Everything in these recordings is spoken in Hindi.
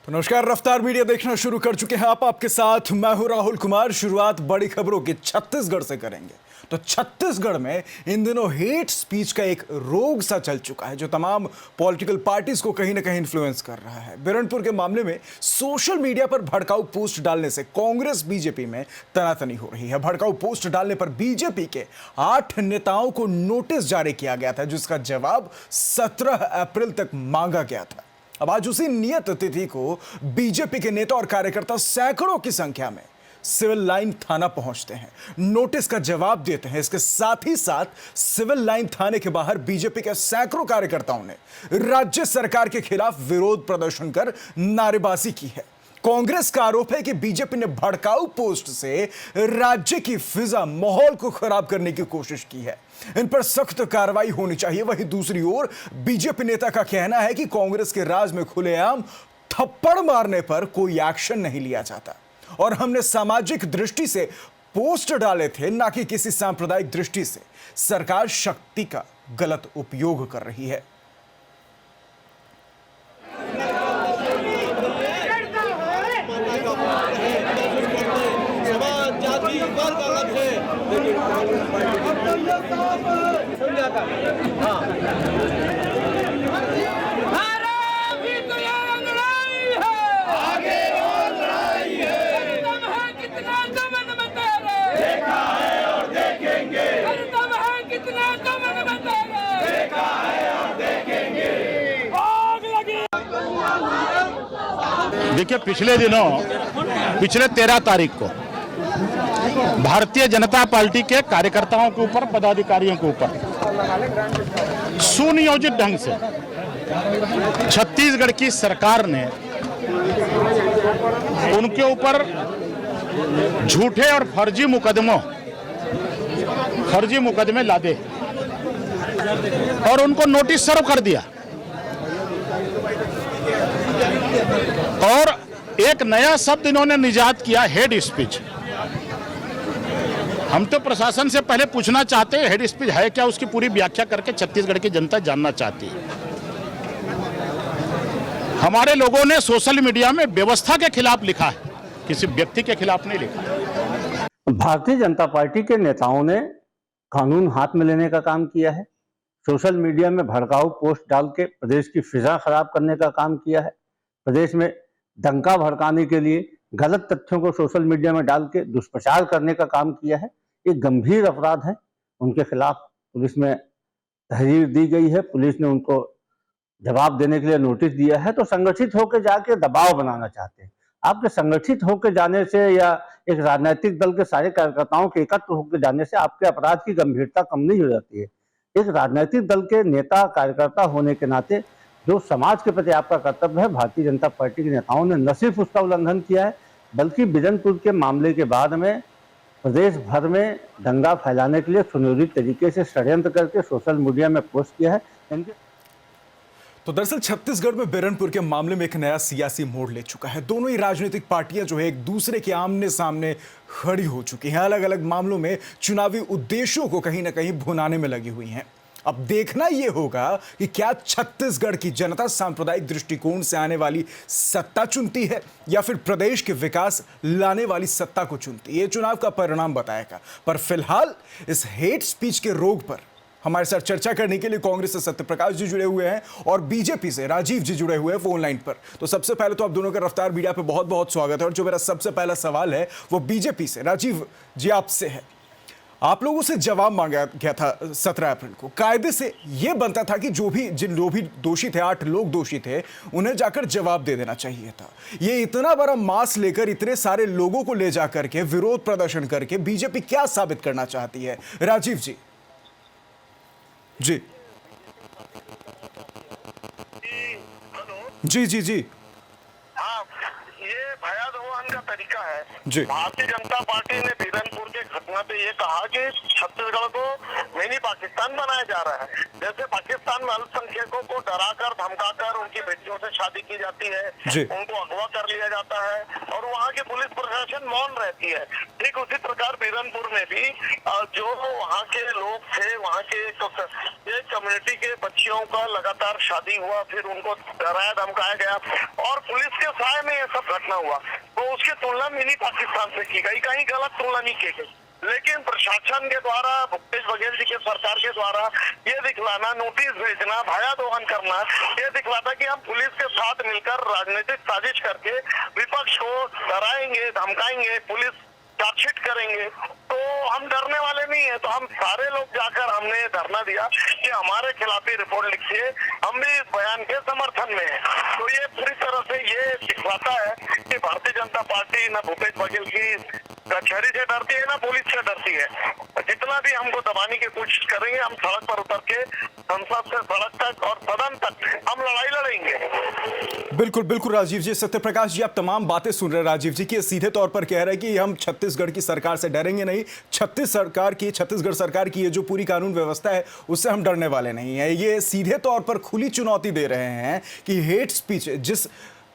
तो नमस्कार, रफ्तार मीडिया देखना शुरू कर चुके हैं आप। आपके साथ मैं हूं राहुल कुमार। शुरुआत बड़ी खबरों की छत्तीसगढ़ से करेंगे। तो छत्तीसगढ़ में इन दिनों हेट स्पीच का एक रोग सा चल चुका है जो तमाम पॉलिटिकल पार्टीज को कहीं ना कहीं इन्फ्लुएंस कर रहा है। बिरनपुर के मामले में सोशल मीडिया पर भड़काऊ पोस्ट डालने से कांग्रेस बीजेपी में तनातनी हो रही है। भड़काऊ पोस्ट डालने पर बीजेपी के 8 नेताओं को नोटिस जारी किया गया था, जिसका जवाब 17 अप्रैल तक मांगा गया था। अब आज उसी नियत तिथि को बीजेपी के नेता और कार्यकर्ता सैकड़ों की संख्या में सिविल लाइन थाना पहुंचते हैं, नोटिस का जवाब देते हैं। इसके साथ ही साथ सिविल लाइन थाने के बाहर बीजेपी के सैकड़ों कार्यकर्ताओं ने राज्य सरकार के खिलाफ विरोध प्रदर्शन कर नारेबाजी की है। कांग्रेस का आरोप है कि बीजेपी ने भड़काऊ पोस्ट से राज्य की फिजा, माहौल को खराब करने की कोशिश की है। इन पर सख्त कार्रवाई होनी चाहिए। वहीं दूसरी ओर बीजेपी नेता का कहना है कि कांग्रेस के राज में खुलेआम थप्पड़ मारने पर कोई एक्शन नहीं लिया जाता और हमने सामाजिक दृष्टि से पोस्ट डाले थे, ना कि किसी सांप्रदायिक दृष्टि से। सरकार शक्ति का गलत उपयोग कर रही है। देखिए, पिछले 13 तारीख को भारतीय जनता पार्टी के कार्यकर्ताओं के ऊपर, पदाधिकारियों के ऊपर सुनियोजित ढंग से छत्तीसगढ़ की सरकार ने उनके ऊपर झूठे और फर्जी मुकदमे लादे और उनको नोटिस सर्व कर दिया और एक नया शब्द इन्होंने निजात किया, हेड स्पीच। हम तो प्रशासन से पहले पूछना चाहते हैं हेड स्पीच है क्या, उसकी पूरी व्याख्या करके छत्तीसगढ़ की जनता जानना चाहती है। हमारे लोगों ने सोशल मीडिया में व्यवस्था के खिलाफ लिखा है, किसी व्यक्ति के खिलाफ नहीं लिखा। भारतीय जनता पार्टी के नेताओं ने कानून हाथ में लेने का काम किया है, सोशल मीडिया में भड़काऊ पोस्ट डाल के प्रदेश की फिजा खराब करने का काम किया है, प्रदेश में दंगा भड़काने के लिए गलत तथ्यों को सोशल मीडिया में डाल के दुष्प्रचार करने का काम किया है। ये गंभीर अपराध है। उनके खिलाफ पुलिस में तहरीर दी गई है, पुलिस ने उनको जवाब देने के लिए नोटिस दिया है। तो संगठित होकर जाके दबाव बनाना चाहते हैं। आपके संगठित होकर जाने से या एक राजनीतिक दल के सारे कार्यकर्ताओं के एकत्र होकर जाने से आपके अपराध की गंभीरता कम नहीं हो जाती है। एक राजनीतिक दल के नेता कार्यकर्ता होने के नाते जो समाज के प्रति आपका कर्तव्य है, भारतीय जनता पार्टी के नेताओं ने न सिर्फ उसका उल्लंघन किया है, बल्कि बिरनपुर के मामले के बाद में प्रदेश भर में दंगा फैलाने के लिए सुनियोजित तरीके से षड्यंत्र करके सोशल मीडिया में पोस्ट किया है। तो दरअसल छत्तीसगढ़ में बिरनपुर के मामले में एक नया सियासी मोड़ ले चुका है। दोनों ही राजनीतिक पार्टियां जो है एक दूसरे के आमने सामने खड़ी हो चुकी हैं। अलग अलग मामलों में चुनावी उद्देश्यों को कहीं ना कहीं भुनाने में लगी हुई हैं। अब देखना यह होगा कि क्या छत्तीसगढ़ की जनता सांप्रदायिक दृष्टिकोण से आने वाली सत्ता चुनती है या फिर प्रदेश के विकास लाने वाली सत्ता को चुनती है। यह चुनाव का परिणाम बताएगा। पर फिलहाल इस हेट स्पीच के रोग पर हमारे साथ चर्चा करने के लिए कांग्रेस से सत्यप्रकाश जी जुड़े हुए हैं और बीजेपी से राजीव जी जुड़े हुए हैं फोन लाइन पर। तो सबसे पहले तो आप दोनों का रफ्तार मीडिया पे बहुत बहुत स्वागत है। और जो मेरा सबसे पहला सवाल है वो बीजेपी से, राजीव जी आपसे है। आप लोगों से जवाब मांगा गया था 17 अप्रैल को। कायदे से यह बनता था कि जो भी दोषी थे, 8 लोग दोषी थे, उन्हें जाकर जवाब दे देना चाहिए था। ये इतना बड़ा मास लेकर इतने सारे लोगों को ले जाकर के विरोध प्रदर्शन करके बीजेपी क्या साबित करना चाहती है? राजीव जी। जी जी जी जी हाँ, ये भयावह का तरीका है जी। भारतीय जनता पार्टी ने बिरनपुर के घटना पे ये कहा कि छत्तीसगढ़ को मिनी पाकिस्तान बनाया जा रहा है। जैसे पाकिस्तान में अल्पसंख्यकों को डराकर धमकाकर उनकी बेटियों से शादी की जाती है, उनको अगवा कर लिया जाता है और वहाँ की पुलिस प्रशासन मौन रहती है। ठीक उसी प्रकार बीरनपुर में भी जो वहाँ के लोग थे, वहाँ के एक कम्युनिटी के बच्चियों का लगातार शादी हुआ, फिर उनको डराया धमकाया गया और पुलिस के साय में ये सब घटना हुआ, तो उसकी तुलना मिनी पाकिस्तान से की गई, कहीं गलत तुलना नहीं की गई। लेकिन प्रशासन के द्वारा, भूपेश बघेल जी के सरकार के द्वारा ये दिखलाना, नोटिस भेजना, भया दोहन करना, ये दिखलाता कि हम पुलिस के साथ मिलकर राजनीतिक साजिश करके विपक्ष को डराएंगे, धमकाएंगे, पुलिस चार्जशीट करेंगे, तो हम डरने वाले नहीं है। तो हम सारे लोग जाकर हमने धरना दिया कि हमारे खिलाफ ही रिपोर्ट लिखिए, हम भी इस बयान के समर्थन में है। तो ये पूरी तरह से ये दिखलाता है कि भारतीय जनता पार्टी न भूपेश बघेल की कचहरी से डरती है, ना पुलिस से डरती है। जितना भी हमको दबाने की कोशिश करेंगे, हम सड़क पर उतर के संसद से सड़क तक और सदन तक हम लड़ाई लड़ेंगे। बिल्कुल बिल्कुल राजीव जी, सत्यप्रकाश जी आप तमाम बातें सुन रहे हैं राजीव जी की, सीधे तौर पर कह रहे हैं कि हम छत्तीसगढ़ की सरकार से डरेंगे नहीं, छत्तीसगढ़ सरकार की ये जो पूरी कानून व्यवस्था है उससे हम डरने वाले नहीं है। ये सीधे तौर पर खुली चुनौती दे रहे हैं कि हेट स्पीच, जिस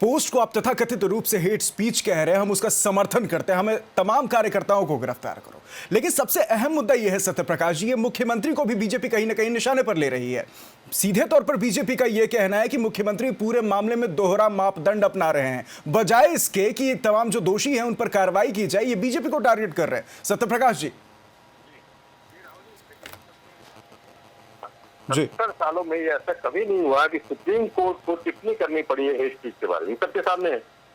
पोस्ट को आप तथाकथित रूप से हेट स्पीच कह रहे हैं, हम उसका समर्थन करते हैं, हमें तमाम कार्यकर्ताओं को गिरफ्तार करो। लेकिन सबसे अहम मुद्दा यह है सत्यप्रकाश जी, ये मुख्यमंत्री को भी बीजेपी कहीं ना कहीं निशाने पर ले रही है। सीधे तौर पर बीजेपी का यह कहना है कि मुख्यमंत्री पूरे मामले में दोहरा मापदंड अपना रहे हैं, बजाय इसके कि तमाम जो दोषी हैं उन पर कार्रवाई की जाए, ये बीजेपी को टारगेट कर रहे हैं। सत्यप्रकाश जी 70 सालों में ये ऐसा कभी नहीं हुआ कि सुप्रीम कोर्ट को टिप्पणी करनी पड़ी है हेट स्पीच के बारे में। सबके सामने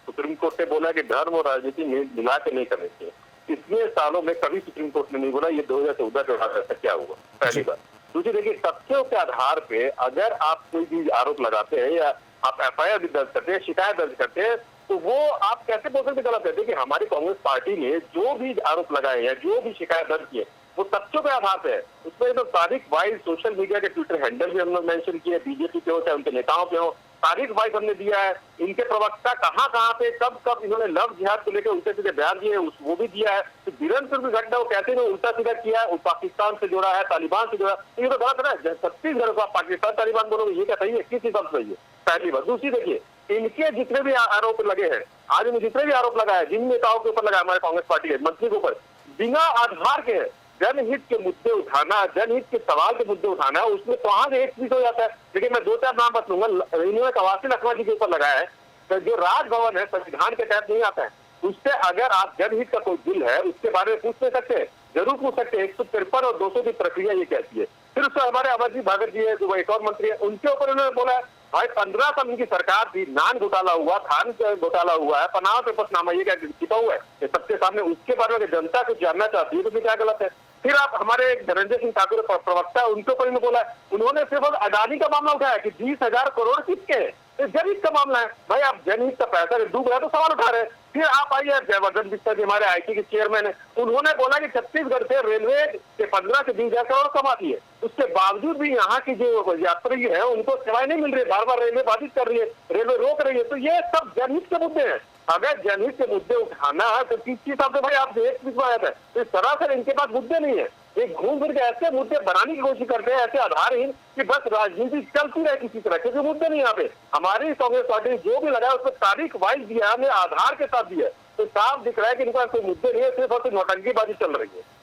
सुप्रीम कोर्ट ने बोला कि धर्म और राजनीति मिला के नहीं करनी चाहिए। इतने सालों में कभी सुप्रीम कोर्ट ने नहीं बोला। ये 2014 के बाद ऐसा क्या हुआ, पहली बात। दूसरी देखिए, तथ्यों के आधार पे अगर आप कोई भी आरोप लगाते हैं या आप FIR भी दर्ज करते हैं, शिकायत दर्ज करते हैं, तो वो आप कैसे बोल सकते गलत है। देखिए, हमारी कांग्रेस पार्टी ने जो भी आरोप लगाए हैं, जो भी शिकायत दर्ज किए, वो तथ्यों पे आधार है। उसमें तो तारीख वाइज सोशल मीडिया के ट्विटर हैंडल भी हमने मेंशन किए, बीजेपी पे हो चाहे उनके नेताओं पे हो, तारीख वाइज हमने दिया है। इनके प्रवक्ता कहाँ पे कब इन्होंने लव जिहाद को लेकर उल्टे सीधे बयान दिए, वो भी दिया है। तो बीरनपुर की घटना वो कहते हैं उल्टा सीधा किया है, पाकिस्तान से जोड़ा है, तालिबान से जोड़ा है, ये तो गलत है ना। छत्तीसगढ़ को आप पाकिस्तान तालिबान बोलोगे, ये क्या सही है? किस हिसाब से सही है? पहली बात। दूसरी देखिए, इनके जितने भी आरोप लगे हैं, आज इन्हें जितने भी आरोप लगा है, जिन नेताओं के ऊपर लगा, हमारे कांग्रेस पार्टी के मंत्री के ऊपर, बिना आधार के जनहित के मुद्दे उठाना, जनहित के सवाल के मुद्दे उठाना, उसमें कहाँ से एक चीज हो जाता है। देखिए, मैं 2-4 नाम बतलूंगा। इन्होंने कवासी लखमा जी के ऊपर लगाया है, तो जो राजभवन है संविधान के तहत नहीं आता है, उससे अगर आप जनहित का कोई बिल है उसके बारे में पूछ नहीं सकते, जरूर पूछ सकते हैं। 153 और 200 की प्रक्रिया ये कहती है। फिर उससे हमारे अमरजीत भगत जी है, जो एक और मंत्री है, उनके ऊपर उन्होंने बोला है भाई 15 साल उनकी सरकार थी, नान घोटाला हुआ, खान घोटाला हुआ है, पनामा पेपर्सनामा ये क्या छिपा हुआ है, ये सबके सामने। उसके बारे में जनता कुछ जानना चाहती है तो क्या गलत है? फिर आप हमारे धनंजय सिंह ठाकुर प्रवक्ता, उनके ऊपर बोला, उन्होंने सिर्फ अडानी का मामला उठाया कि 20,000 करोड़ किसके है, जनहित का मामला है। भाई आप जनहित का पैसा डूब रहा है तो सवाल उठा रहे हैं। फिर आप आइए, जयवर्धन बिस्तर जी हमारे IT के चेयरमैन है, उन्होंने बोला कि छत्तीसगढ़ से रेलवे के 15 से 20,000 करोड़ कमाती है, उसके बावजूद भी यहाँ की जो यात्री है उनको सेवाएं नहीं मिल रही, बार बार रेलवे बाधित कर रही है, रेलवे रोक रही है। तो ये सब जनहित के मुद्दे हैं। अगर जनहित के मुद्दे उठाना है तो किस हिसाब से भाई आप एक बीच में आया था, तो सरासर इनके पास मुद्दे नहीं है। एक घूम फिर के ऐसे मुद्दे बनाने की कोशिश करते हैं, ऐसे आधारहीन, कि बस राजनीति चलती रहे किसी तरह, क्योंकि मुद्दे नहीं यहाँ पे। हमारी कांग्रेस पार्टी ने जो भी लगाया उसमें तारीख वाइज दिया, हमने आधार के साथ दिया, तो साफ दिख रहा है कि इनका कोई मुद्दे नहीं है, सिर्फ और सिर्फ नौटंकीबाजी चल रही है।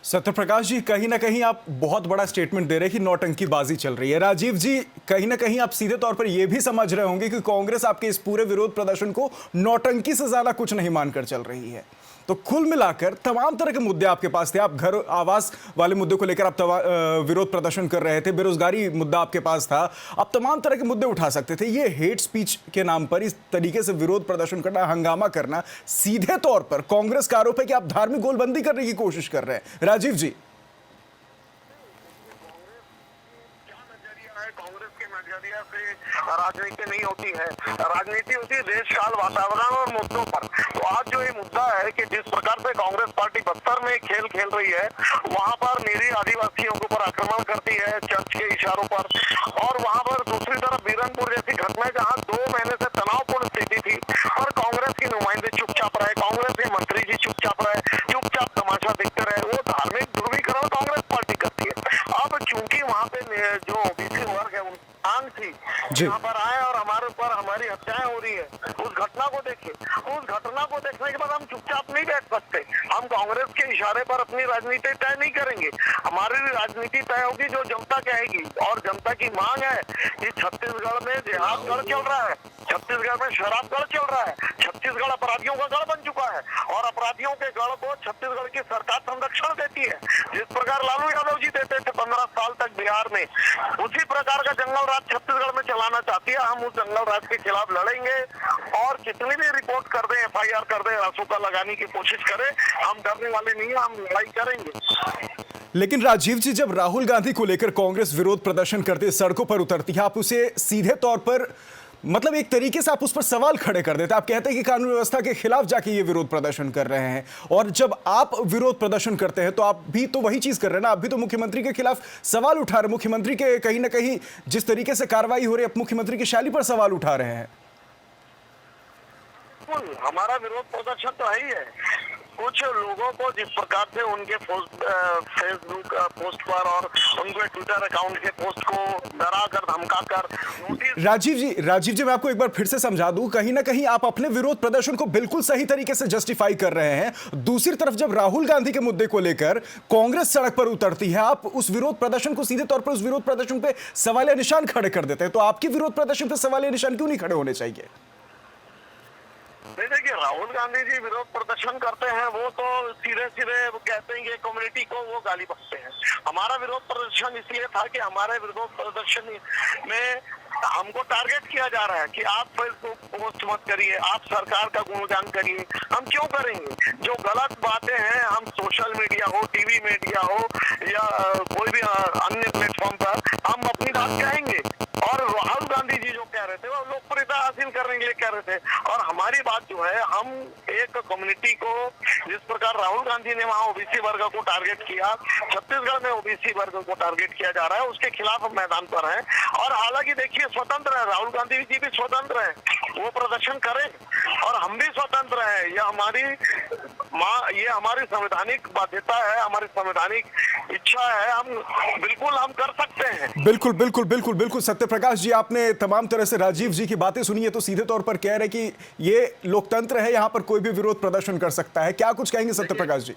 सत्यप्रकाश जी, कहीं ना कहीं आप बहुत बड़ा स्टेटमेंट दे रहे हैं कि नौटंकीबाजी चल रही है। राजीव जी, कहीं ना कहीं आप सीधे तौर पर यह भी समझ रहे होंगे कि कांग्रेस आपके इस पूरे विरोध प्रदर्शन को नौटंकी से ज्यादा कुछ नहीं मानकर चल रही है। तो कुल मिलाकर तमाम तरह के मुद्दे आपके पास थे। आप घर आवास वाले मुद्दे को लेकर आप विरोध प्रदर्शन कर रहे थे, बेरोजगारी मुद्दा आपके पास था, आप तमाम तरह के मुद्दे उठा सकते थे। ये हेट स्पीच के नाम पर इस तरीके से विरोध प्रदर्शन करना, हंगामा करना, सीधे तौर पर कांग्रेस का आरोप है कि आप धार्मिक गोलबंदी करने की कोशिश कर रहे हैं। राजीव जी, कांग्रेस के नजरिया से राजनीति नहीं होती है, राजनीति होती है देश काल वातावरण और मुद्दों पर। तो आज जो ये मुद्दा है कि जिस प्रकार से कांग्रेस पार्टी बस्तर में खेल खेल रही है, वहां पर निरीह आदिवासियों के ऊपर आक्रमण करती है चर्च के इशारों पर, और वहां पर दूसरी तरफ बीरनपुर जैसी घटना जहां 2 महीने से तनावपूर्ण स्थिति थी और कांग्रेस के नुमाइंदे चुपचाप रहे, कांग्रेस के मंत्री जी चुपचाप रहे, चुपचाप तमाशा देखते रहे। वो धार्मिक ध्रुवीकरण कांग्रेस पार्टी करती है। अब चूंकि वहां पे जो ओबीसी वर्ग है, थी, यहाँ पर आए और हमारे ऊपर हमारी हत्याएं हो रही है, उस घटना घटना को देखे। उस घटना को देखने के बाद हम चुपचाप नहीं बैठ सकते। हम कांग्रेस के इशारे पर अपनी राजनीति तय नहीं करेंगे। हमारी राजनीति तय होगी जो जनता कहेगी, और जनता की मांग है कि छत्तीसगढ़ में देहात गढ़ चल रहा है, छत्तीसगढ़ में शराब गढ़ चल रहा है, छत्तीसगढ़ अपराधियों का गढ़ बन चुका है, और अपराधियों के गढ़ को छत्तीसगढ़ की सरकार संरक्षण देती है। जिस प्रकार लालू यादव जी देते थे 15 साल तक बिहार में, उसी प्रकार का जंगल राज छत्तीसगढ़ में चलाना चाहती है। हम उस जंगल राज के खिलाफ लड़ेंगे, और कितनी भी रिपोर्ट कर दे, FIR कर दे, रासुका लगाने की कोशिश करे, हम डरने वाले नहीं है, हम लड़ाई करेंगे। लेकिन राजीव जी, जब राहुल गांधी को लेकर कांग्रेस विरोध प्रदर्शन करते सड़कों पर उतरती है, आप उसे सीधे तौर पर, मतलब एक तरीके से आप उस पर सवाल खड़े कर देते हैं। आप कहते हैं कि कानून व्यवस्था के खिलाफ जाके ये विरोध प्रदर्शन कर रहे हैं, और जब आप विरोध प्रदर्शन करते हैं तो आप भी तो वही चीज कर रहे हैं ना, आप भी तो मुख्यमंत्री के खिलाफ सवाल उठा रहे हैं। मुख्यमंत्री के कहीं ना कहीं जिस तरीके से कार्रवाई हो रही है, आप मुख्यमंत्री की शैली पर सवाल उठा रहे हैं। हमारा विरोध प्रदर्शन तो है ही है। कुछ लोगों को जिस प्रकार से उनके फेसबुक पोस्ट पर और उनके ट्विटर अकाउंट के पोस्ट को डरा कर, धमका कर नोटिस। राजीव जी मैं आपको एक बार फिर से समझा दूं, कहीं ना कहीं आप अपने विरोध प्रदर्शन को बिल्कुल सही तरीके से जस्टिफाई कर रहे हैं। दूसरी तरफ जब राहुल गांधी के मुद्दे को लेकर कांग्रेस सड़क पर उतरती है, आप उस विरोध प्रदर्शन को सीधे तौर पर उस विरोध प्रदर्शन पे सवालिया निशान खड़े कर देते हैं। तो आपके विरोध प्रदर्शन पे सवालिया निशान क्यों नहीं खड़े होने चाहिए? नहीं, देखिए, राहुल गांधी जी विरोध प्रदर्शन करते हैं, वो तो सीधे कहते हैं कि कम्युनिटी को वो गाली बकते हैं। हमारा विरोध प्रदर्शन इसलिए था कि हमारे विरोध प्रदर्शन में हमको टारगेट किया जा रहा है कि आप फेसबुक पोस्ट मत करिए, आप सरकार का गुणगान करिए। हम क्यों करेंगे? जो गलत बातें हैं, हम सोशल मीडिया हो, टीवी मीडिया हो, या कोई भी अन्य प्लेटफॉर्म पर हम अपनी बात कहेंगे। और राहुल गांधी जी जो कह रहे थे वो लोकप्रियता हासिल करने के लिए कह रहे थे, और हमारी बात जो है, हम एक कम्युनिटी को, जिस प्रकार राहुल गांधी ने वहाँ ओबीसी वर्ग को टारगेट किया, छत्तीसगढ़ में ओबीसी वर्ग को टारगेट किया जा रहा है, उसके खिलाफ हम मैदान पर हैं। और हालांकि देखिए, स्वतंत्र है, राहुल गांधी जी भी स्वतंत्र है, वो प्रदर्शन करें, और हम भी स्वतंत्र हैं। ये हमारी संवैधानिक बाध्यता है, हमारी संवैधानिक इच्छा है, हम कर सकते हैं। बिल्कुल सत्यप्रकाश जी, आपने तमाम तरह से राजीव जी की बातें सुनी है, तो सीधे तौर पर कह रहे कि ये लोकतंत्र है, यहाँ पर कोई भी विरोध प्रदर्शन कर सकता है। क्या कुछ कहेंगे सत्यप्रकाश जी?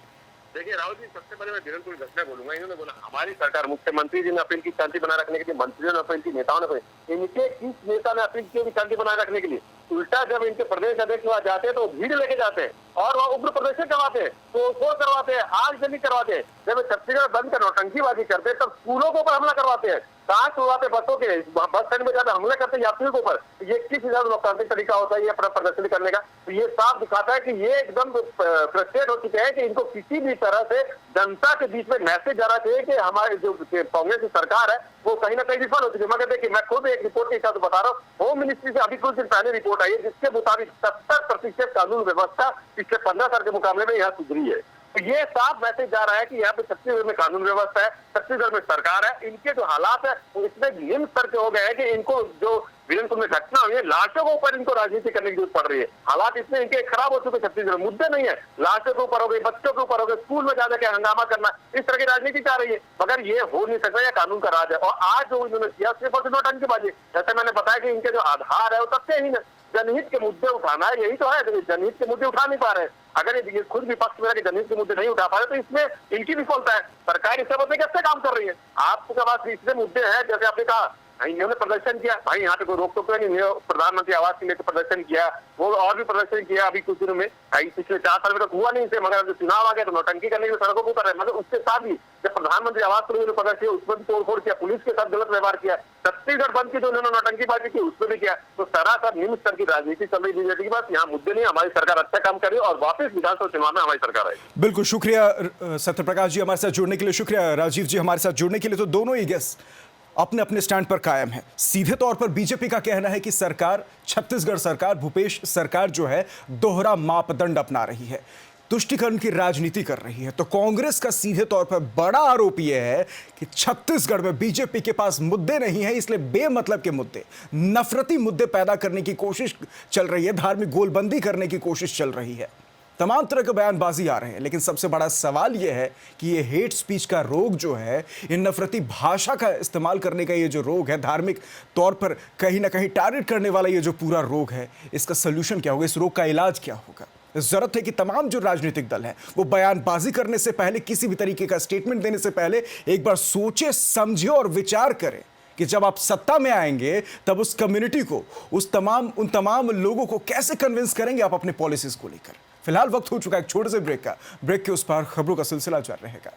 देखिए राहुल जी, सबसे पहले मैं वीरनपुर घटना बोलूंगा। इन्होंने बोला हमारी सरकार, मुख्यमंत्री जी ने अपील की शांति बनाए रखने के लिए, मंत्रियों ने अपील की, नेताओं ने अपील। इनके किस नेता ने अपील की शांति बनाए रखने के लिए? उल्टा जब इनके प्रदेश अध्यक्ष वहां जाते हैं तो भीड़ लेके जाते हैं और वह उग्र प्रदर्शन करवाते हैं, तोड़फोड़ करवाते हैं, आगजनी करवाते हैं। जब छत्तीसगढ़ बंद कर नौटंकीबाजी करते हैं, तब स्कूलों के ऊपर हमला करवाते हैं, कांच उड़वाते बसों के, बस स्टैंड में जाकर हमले करते हैं यात्रियों के ऊपर। ये किस हिसाब से लोकतांत्रिक तरीका होता है ये अपना प्रदर्शन करने का? तो ये साफ दिखाता है कि ये एकदम फ्रस्ट्रेट हो चुके हैं कि इनको किसी भी तरह से जनता के बीच में मैसेज जाना चाहिए कि हमारे जो कांग्रेस की सरकार है वो कहीं ना कहीं विफल हो चुकी है। मगर देखिए, मैं खुद एक रिपोर्ट के हिसाब से बता रहा हूँ, होम मिनिस्ट्री से अभी कुछ दिन पहले रिपोर्ट आई है, जिसके मुताबिक 70% कानून व्यवस्था पिछले 15 साल के मुकाबले में यहाँ सुधरी है। तो ये साफ मैसेज जा रहा है कि यहाँ पे छत्तीसगढ़ में कानून व्यवस्था है, छत्तीसगढ़ में सरकार है। इनके जो हालात है वो इतने निम्न स्तर के हो गए हैं कि इनको जो वीरनपुर में घटना हुई है, लाशों के ऊपर इनको राजनीति करने की जरूरत पड़ रही है। हालात इतने इनके खराब हो चुके छत्तीसगढ़, मुद्दे नहीं है, लाशों के ऊपर हो गए, बच्चों के ऊपर हो गए, स्कूल में जाकर के हंगामा करना, इस तरह की राजनीति चाह रही है। मगर ये हो नहीं सकता, यह कानून का राज है। और आज जो इन्होंने किया सिर्फ और नौटंकीबाजी, जैसे मैंने बताया कि इनके जो आधार है वो तथ्यहीन है। जनहित के मुद्दे उठाना है, यही तो है, जनहित के मुद्दे उठा नहीं पा रहे हैं। अगर ये खुद विपक्ष में जनहित के मुद्दे नहीं उठा पा रहे तो इसमें इनकी विफलता है। सरकार इससे बदले कैसे काम कर रही है? आपके पास इससे मुद्दे हैं, जैसे आपने कहा इन्होंने प्रदर्शन किया, भाई यहाँ पे कोई रोक टोक नहीं है, प्रधानमंत्री आवास के लिए प्रदर्शन किया, वो और भी प्रदर्शन किया अभी कुछ दिनों में, पिछले 4 साल में तो हुआ नहीं थे। मगर जो चुनाव आ गया तो नौटंकी करने के सड़कों को कर रहे हैं। मगर उसके साथ भी जब प्रधानमंत्री आवास के लिए प्रदर्शन किया, उसमें भी तोड़फोड़ किया, पुलिस के साथ गलत व्यवहार किया, छत्तीसगढ़ बंद की जो उन्होंने नौटंकीबाजी की उसमें भी किया। तो सरासर निम्न स्तर की राजनीति चल रही बीजेपी की। बस यहाँ मुद्दे नहीं, हमारी सरकार अच्छा काम कर रही है और वापस विधानसभा चुनाव में हमारी सरकार आएगी। बिल्कुल, शुक्रिया सत्यप्रकाश जी हमारे साथ जुड़ने के लिए, शुक्रिया राजीव जी हमारे साथ जुड़ने के लिए। तो दोनों ही गेस्ट अपने अपने स्टैंड पर कायम है। सीधे तौर पर बीजेपी का कहना है कि सरकार, छत्तीसगढ़ सरकार, भूपेश सरकार जो है दोहरा मापदंड अपना रही है, तुष्टीकरण की राजनीति कर रही है। तो कांग्रेस का सीधे तौर पर बड़ा आरोप यह है कि छत्तीसगढ़ में बीजेपी के पास मुद्दे नहीं है, इसलिए बेमतलब के मुद्दे, नफरती मुद्दे पैदा करने की कोशिश चल रही है, धार्मिक गोलबंदी करने की कोशिश चल रही है। तमाम तरह के बयानबाजी आ रहे हैं, लेकिन सबसे बड़ा सवाल यह है कि ये हेट स्पीच का रोग जो है, इन नफरती भाषा का इस्तेमाल करने का ये जो रोग है, धार्मिक तौर पर कहीं ना कहीं टारगेट करने वाला ये जो पूरा रोग है, इसका सोल्यूशन क्या होगा, इस रोग का इलाज क्या होगा? जरूरत है कि तमाम जो राजनीतिक दल हैं वो बयानबाजी करने से पहले, किसी भी तरीके का स्टेटमेंट देने से पहले एक बार सोचे, समझे और विचार करें कि जब आप सत्ता में आएंगे तब उस कम्युनिटी को, उन तमाम लोगों को कैसे कन्विंस करेंगे आप अपने पॉलिसीज को लेकर। फिलहाल वक्त हो चुका है एक छोटे से ब्रेक का। ब्रेक के उस पार खबरों का सिलसिला जारी रहेगा।